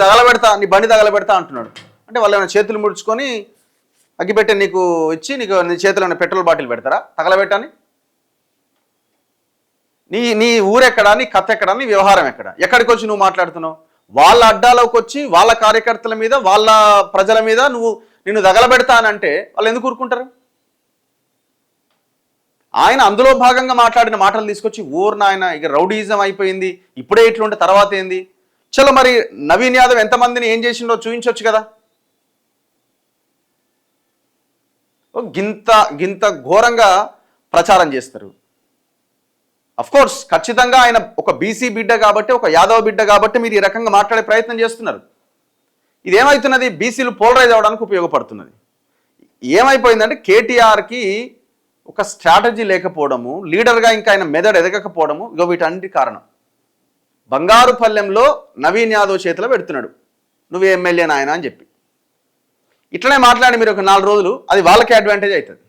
తగలబెడతా, నీ బండి తగలబెడతా అంటున్నాడు. అంటే వాళ్ళు ఏమైనా చేతులు ముడుచుకొని అగ్గిపెట్టే నీకు ఇచ్చి నీ చేతిలో పెట్రోల్ బాటిల్ పెడతారా తగలబెట్టని? నీ ఊరెక్కడా, నీ కథ ఎక్కడా, నీ వ్యవహారం ఎక్కడా? ఎక్కడికి వచ్చి నువ్వు మాట్లాడుతున్నావు? వాళ్ళ అడ్డాలోకి వచ్చి వాళ్ళ కార్యకర్తల మీద వాళ్ళ ప్రజల మీద నిన్ను తగలబెడతానంటే వాళ్ళు ఎందుకు ఊరుకుంటారు? ఆయన అందులో భాగంగా మాట్లాడిన మాటలు తీసుకొచ్చి ఊరినాయన ఇక రౌడీజం అయిపోయింది, ఇప్పుడే ఇట్లుంటే తర్వాత ఏంది? చలో మరి నవీన్ యాదవ్ ఎంతమందిని ఏం చేసిండో చూపించవచ్చు కదా. గింత ఘోరంగా ప్రచారం చేస్తారు. కోర్స్ ఖచ్చితంగా ఆయన ఒక బీసీ బిడ్డ కాబట్టి, ఒక యాదవ్ బిడ్డ కాబట్టి మీరు ఈ రకంగా మాట్లాడే ప్రయత్నం చేస్తున్నారు. ఇదేమవుతున్నది? బీసీలు పోలరైజ్ అవ్వడానికి ఉపయోగపడుతున్నది. ఏమైపోయిందంటే కేటీఆర్కి ఒక స్ట్రాటజీ లేకపోవడము, లీడర్గా ఇంకా ఆయన మెదడు ఎదగకపోవడము, ఇగో వీటన్నిటి కారణం. బంగారుపల్లెంలో నవీన్ యాదవ్ చేతిలో పెడుతున్నాడు, నువ్వు ఎమ్మెల్యే నాయన అని చెప్పి. ఇట్లనే మాట్లాడి మీరు ఒక 4 రోజులు, అది వాళ్ళకే అడ్వాంటేజ్ అవుతుంది.